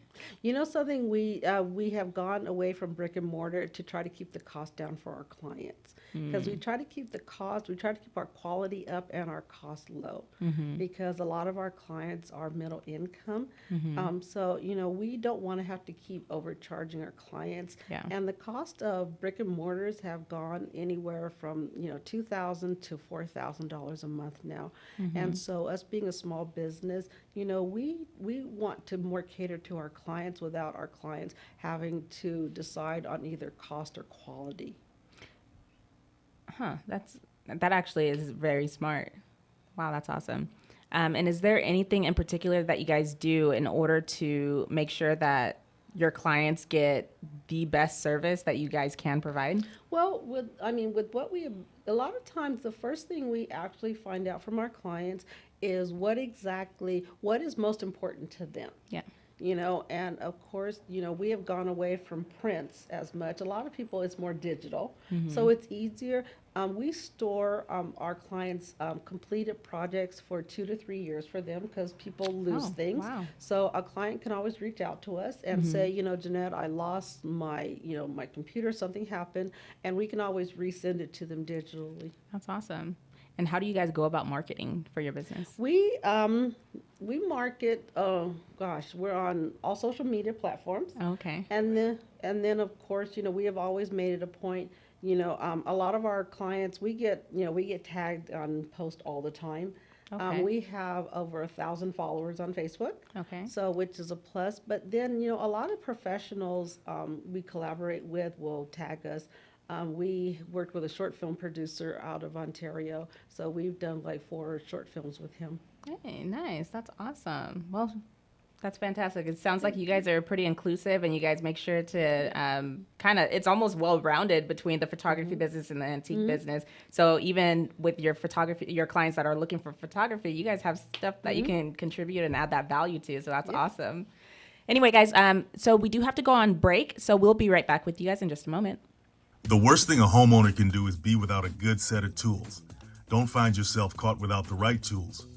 Something we have gone away from brick and mortar to try to keep the cost down for our clients, because we try to keep our quality up and our cost low, because a lot of our clients are middle income. So we don't want to have to keep overcharging our clients. Yeah. And the cost of brick and mortars have gone anywhere from $2,000 to $4,000 a month now. And so us being a small business, we want to more cater to our clients without our clients having to decide on either cost or quality. Huh. That actually is very smart. Wow, that's awesome. And is there anything in particular that you guys do in order to make sure that your clients get the best service that you guys can provide? Well, with a lot of times the first thing we actually find out from our clients is what is most important to them. Yeah. And of course, we have gone away from prints as much. A lot of people, it's more digital, so it's easier. We store our clients' completed projects for 2 to 3 years for them, because people lose things. Wow. So a client can always reach out to us and say, Jeanette, I lost my computer, something happened, and we can always resend it to them digitally. That's awesome. And how do you guys go about marketing for your business? We market. We're on all social media platforms. Okay. And then of course, we have always made it a point. A lot of our clients, we get tagged on posts all the time. Okay. We have over 1,000 followers on Facebook. Okay. So which is a plus. But then a lot of professionals we collaborate with will tag us. We worked with a short film producer out of Ontario, so we've done like 4 short films with him. Hey, nice. That's awesome. Well, That's fantastic. It sounds like you guys are pretty inclusive, and you guys make sure to it's almost well-rounded between the photography business and the antique business. So even with your photography, your clients that are looking for photography, you guys have stuff that you can contribute and add that value to. So that's awesome. Anyway, guys, so we do have to go on break. So we'll be right back with you guys in just a moment. The worst thing a homeowner can do is be without a good set of tools. Don't find yourself caught without the right tools.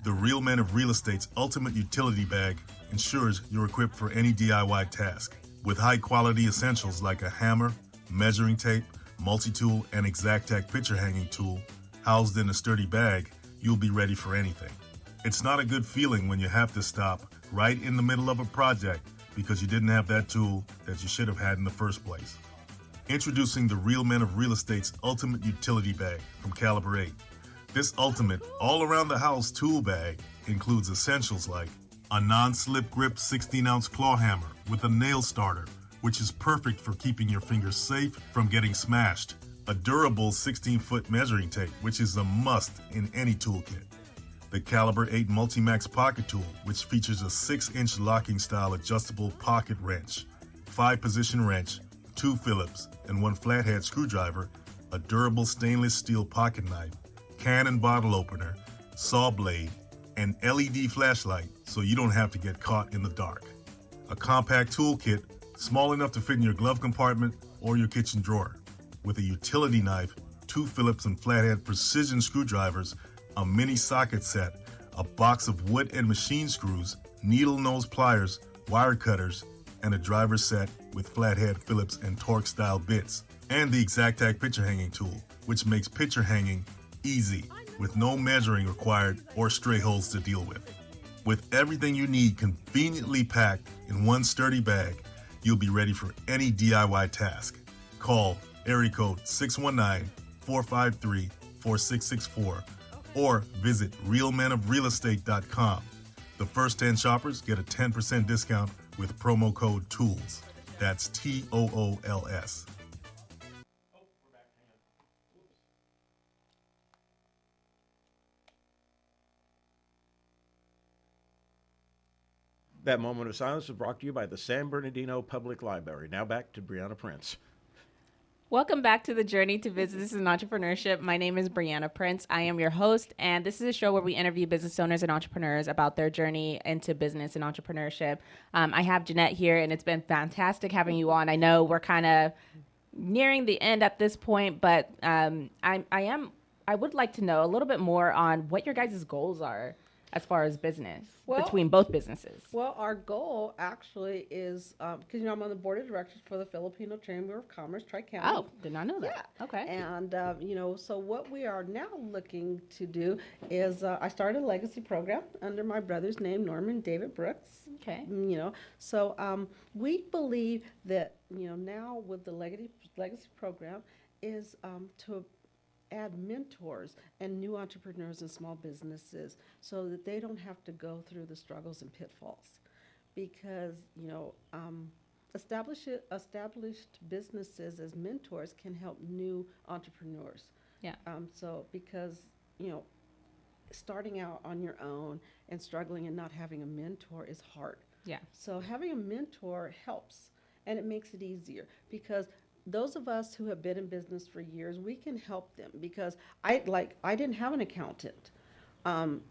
The Real Men of Real Estate's Ultimate Utility Bag ensures you're equipped for any DIY task. With high-quality essentials like a hammer, measuring tape, multi-tool, and Exactac picture hanging tool housed in a sturdy bag, you'll be ready for anything. It's not a good feeling when you have to stop right in the middle of a project because you didn't have that tool that you should have had in the first place. Introducing the Real Men of Real Estate's Ultimate Utility Bag from Caliber 8. This ultimate all-around-the-house tool bag includes essentials like a non-slip grip 16-ounce claw hammer with a nail starter, which is perfect for keeping your fingers safe from getting smashed, a durable 16-foot measuring tape, which is a must in any toolkit, the Caliber 8 Multimax Pocket Tool, which features a 6-inch locking-style adjustable pocket wrench, 5-position wrench, 2 Phillips, and 1 flathead screwdriver, a durable stainless steel pocket knife, can and bottle opener, saw blade, and LED flashlight so you don't have to get caught in the dark. A compact toolkit small enough to fit in your glove compartment or your kitchen drawer, with a utility knife, 2 Phillips and flathead precision screwdrivers, a mini socket set, a box of wood and machine screws, needle nose pliers, wire cutters, and a driver set with flathead Phillips and Torx style bits, and the Exactac picture hanging tool, which makes picture hanging easy, with no measuring required or stray holes to deal with. With everything you need conveniently packed in one sturdy bag, you'll be ready for any DIY task. Call area code 619-453-4664 or visit realmenofrealestate.com. The first 10 shoppers get a 10% discount with promo code TOOLS. That's TOOLS. That moment of silence was brought to you by the San Bernardino Public Library. Now back to Brianna Prince. Welcome back to the Journey to Business and Entrepreneurship. My name is Brianna Prince. I am your host, and this is a show where we interview business owners and entrepreneurs about their journey into business and entrepreneurship. I have Jeanette here, and it's been fantastic having you on. I know we're kind of nearing the end at this point, but I would like to know a little bit more on what your guys' goals are as far as business between both businesses. Well, our goal actually is, because, I'm on the board of directors for the Filipino Chamber of Commerce, Tri-County. Oh, did not know that. Yeah. Okay. And, so what we are now looking to do is, I started a legacy program under my brother's name, Norman David Brooks. Okay. So we believe that, now with the legacy program is to add mentors and new entrepreneurs and small businesses so that they don't have to go through the struggles and pitfalls, because established businesses as mentors can help new entrepreneurs. Yeah. Because starting out on your own and struggling and not having a mentor is hard. Yeah. So having a mentor helps, and it makes it easier, because those of us who have been in business for years, we can help them, because I didn't have an accountant,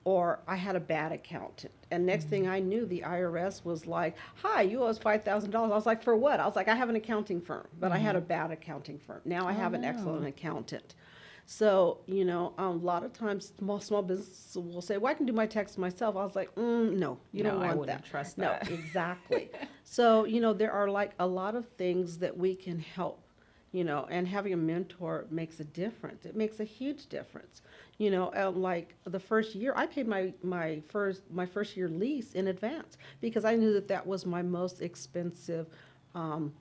or I had a bad accountant. And next thing I knew, the IRS was like, hi, you owe us $5,000. I was like, for what? I was like, I have an accounting firm, but I had a bad accounting firm. Now I have an excellent accountant. So, a lot of times small businesses will say, well, I can do my taxes myself. I was like, no, you don't want I wouldn't that. trust that. No, exactly. So, there are like a lot of things that we can help. And having a mentor makes a difference. It makes a huge difference. Like the first year, I paid my first year lease in advance, because I knew that was my most expensive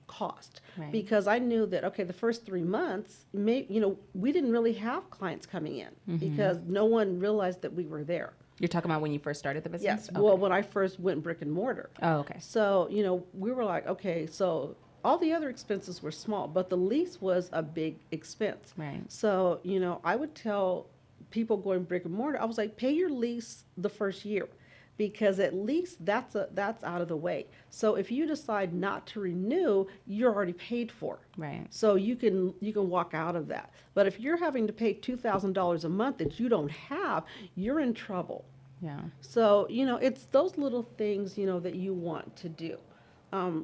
cost. Right. Because I knew that, okay, the first 3 months, we didn't really have clients coming in, because no one realized that we were there. You're talking about when you first started the business? Yes. Okay. Well, when I first went brick and mortar. Oh, okay. So, we were like, okay, so all the other expenses were small, but the lease was a big expense. Right. So, I would tell people going brick and mortar, I was like, pay your lease the first year. because at least that's out of the way. So if you decide not to renew, you're already paid for. Right. So you can walk out of that. But if you're having to pay $2,000 a month that you don't have, you're in trouble. Yeah. So, it's those little things, that you want to do.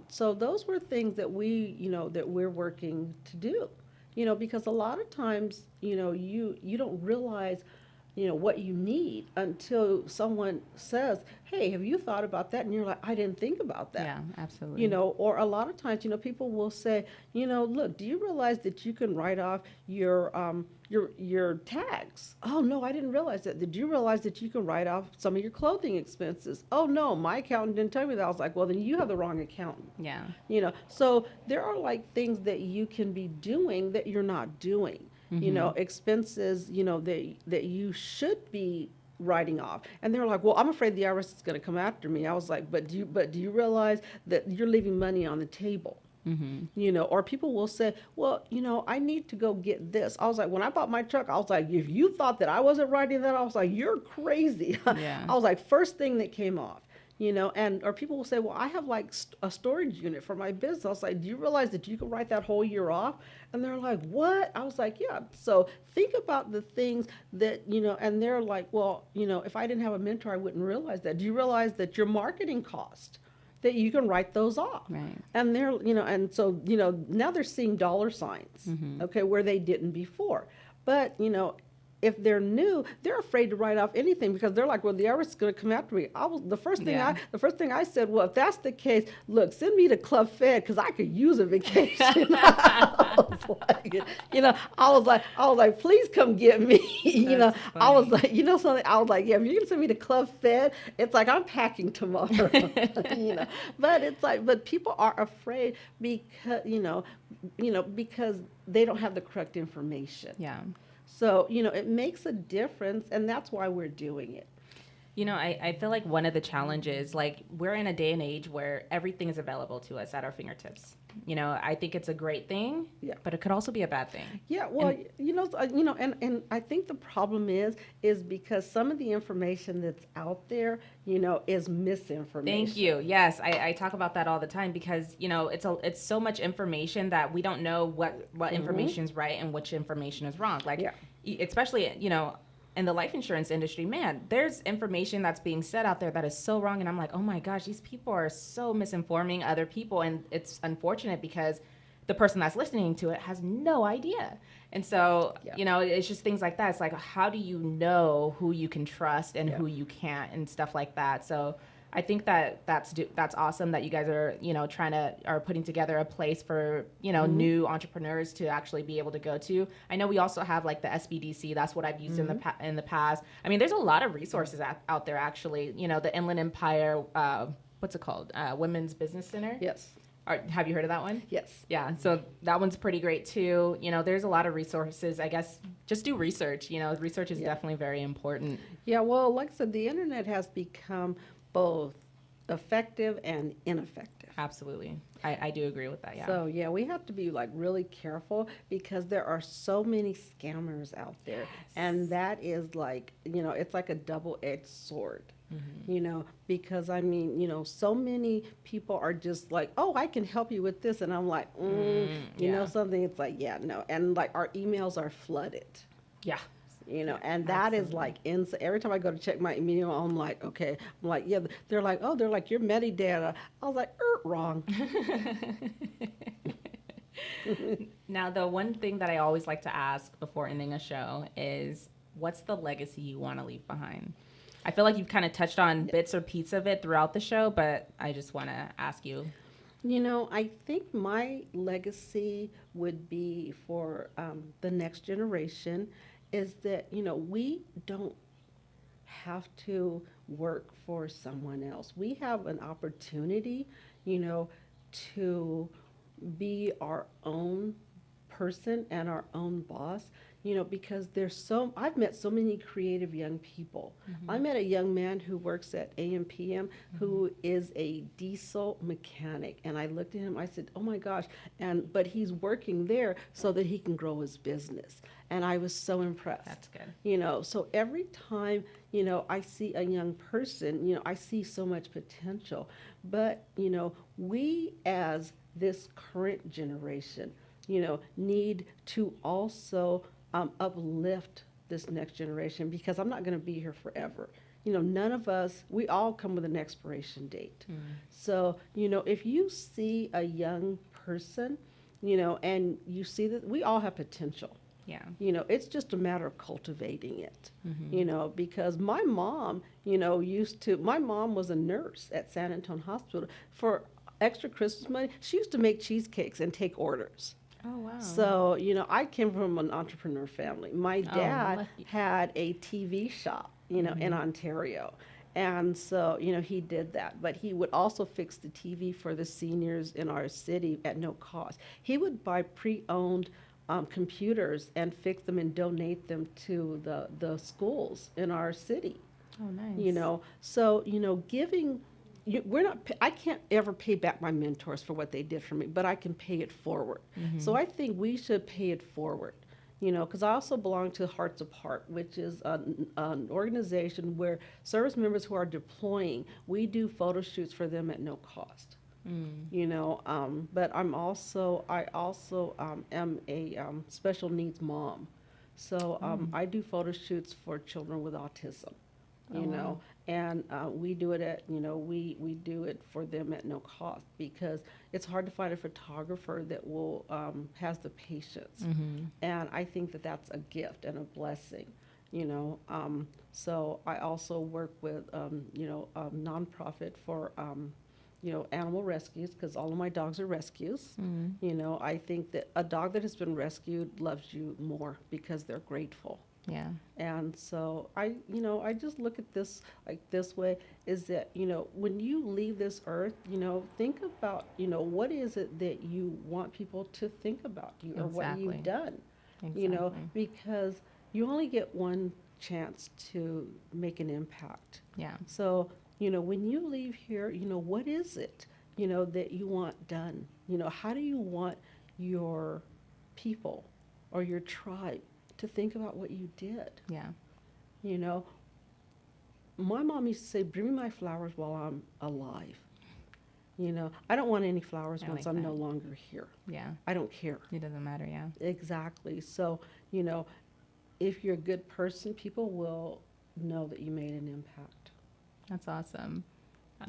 So those were things that that we're working to do, because a lot of times, you don't realize, what you need until someone says, hey, have you thought about that? And you're like, I didn't think about that. Yeah, absolutely. Or a lot of times, people will say, look, do you realize that you can write off your tags? Oh, no, I didn't realize that. Did you realize that you can write off some of your clothing expenses? Oh, no, my accountant didn't tell me that. I was like, well, then you have the wrong accountant. Yeah. So there are like things that you can be doing that you're not doing. Expenses, that you should be writing off. And they're like, well, I'm afraid the IRS is going to come after me. I was like, but do you realize that you're leaving money on the table? Or people will say, well, I need to go get this. I was like, when I bought my truck, I was like, if you thought that I wasn't writing that, I was like, you're crazy. Yeah. I was like, first thing that came off. Or people will say, well, I have like a storage unit for my business. I was like, do you realize that you can write that whole year off? And they're like, what? I was like, yeah. So think about the things that, and they're like, well, if I didn't have a mentor, I wouldn't realize that. Do you realize that your marketing cost, that you can write those off? Right. And they're, and so, now they're seeing dollar signs, okay, where they didn't before. But, if they're new, they're afraid to write off anything because they're like, well, the IRS is going to come after me. The first thing I said, well, if that's the case, look, send me to Club Fed because I could use a vacation. I was like, please come get me. I was like, something. I was like, yeah, if you can send me to Club Fed, it's like I'm packing tomorrow. But it's like, but people are afraid because because they don't have the correct information. Yeah. So, it makes a difference, and that's why we're doing it. I feel like one of the challenges, like we're in a day and age where everything is available to us at our fingertips. I think it's a great thing, but it could also be a bad thing. Yeah, well, and I think the problem is because some of the information that's out there, is misinformation. Thank you. Yes, I talk about that all the time because, it's so much information that we don't know what information is right and which information is wrong. Like, especially, in the life insurance industry, man, there's information that's being said out there that is so wrong. And I'm like, oh my gosh, these people are so misinforming other people. And it's unfortunate because the person that's listening to it has no idea. And so, it's just things like that. It's like, how do you know who you can trust and who you can't and stuff like that? So I think that's awesome that you guys are, are putting together a place for, new entrepreneurs to actually be able to go to. I know we also have like the SBDC. That's what I've used in the past. I mean, there's a lot of resources out there actually. The Inland Empire, what's it called? Women's Business Center. Yes. Have you heard of that one? Yes. Yeah. So that one's pretty great too. There's a lot of resources. I guess just do research. Research is definitely very important. Yeah. Well, like I said, the internet has become both effective and ineffective. Absolutely. I do agree with that, yeah. So, yeah, we have to be, like, really careful because there are so many scammers out there. Yes. And that is, like, it's like a double-edged sword, because, I mean, so many people are just like, oh, I can help you with this. And I'm like, you know something? It's like, yeah, no. And, like, our emails are flooded. Yeah. And that is like every time I go to check my email, I'm like, okay. I'm like, yeah, they're like your metadata. I was like, wrong. Now, the one thing that I always like to ask before ending a show is, what's the legacy you want to leave behind? I feel like you've kind of touched on bits or pieces of it throughout the show, but I just want to ask you. I think my legacy would be for the next generation is that, we don't have to work for someone else. We have an opportunity, to be our own person and our own boss. because I've met so many creative young people. I met a young man who works at AMPM who is a diesel mechanic. And I looked at him, I said, oh my gosh, but he's working there so that he can grow his business. And I was so impressed. That's good. So every time, I see a young person, I see so much potential. But, we as this current generation, need to also uplift this next generation, because I'm not going to be here forever. None of us, we all come with an expiration date. So, if you see a young person, and you see that we all have potential. Yeah. It's just a matter of cultivating it. Because my mom, my mom was a nurse at San Antonio Hospital. For extra Christmas money, she used to make cheesecakes and take orders. Oh, wow. So, I came from an entrepreneur family. My dad had a TV shop, in Ontario. And so, he did that. But he would also fix the TV for the seniors in our city at no cost. He would buy pre-owned computers and fix them and donate them to the schools in our city. Oh, nice. So, giving... I can't ever pay back my mentors for what they did for me, but I can pay it forward. So I think we should pay it forward, because I also belong to Hearts of Heart, which is an organization where service members who are deploying, we do photo shoots for them at no cost. But I also am a special needs mom. So I do photo shoots for children with autism. Wow. And we do it we do it for them at no cost, because it's hard to find a photographer that will has the patience. And I think that that's a gift and a blessing. So I also work with a nonprofit for animal rescues, because all of my dogs are rescues. I think that a dog that has been rescued loves you more because they're grateful. Yeah. And so I just look at this like this way, is that, when you leave this earth, think about, what is it that you want people to think about you, or what you've done, because you only get one chance to make an impact. Yeah. So, when you leave here, what is it, that you want done? How do you want your people or your tribe to think about what you did? Yeah. My mom used to say, bring me my flowers while I'm alive. I don't want any flowers once I'm no longer here. Yeah. I don't care. It doesn't matter, yeah. Exactly. So, if you're a good person, people will know that you made an impact. That's awesome.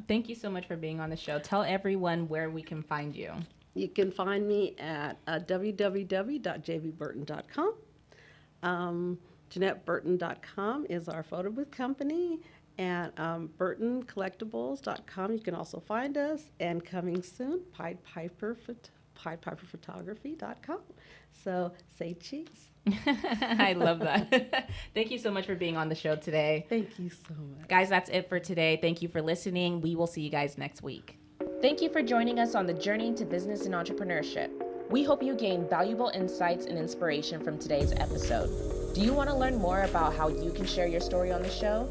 Thank you so much for being on the show. Tell everyone where we can find you. You can find me at www.jbburton.com. JeanetteBurton.com is our photo booth company, and BurtonCollectibles.com. You can also find us, and coming soon, PiedPiperPhotography.com. So say cheese. I love that. Thank you so much for being on the show today. Thank you so much. Guys, that's it for today. Thank you for listening. We will see you guys next week. Thank you for joining us on the journey to business and entrepreneurship. We hope you gained valuable insights and inspiration from today's episode. Do you want to learn more about how you can share your story on the show?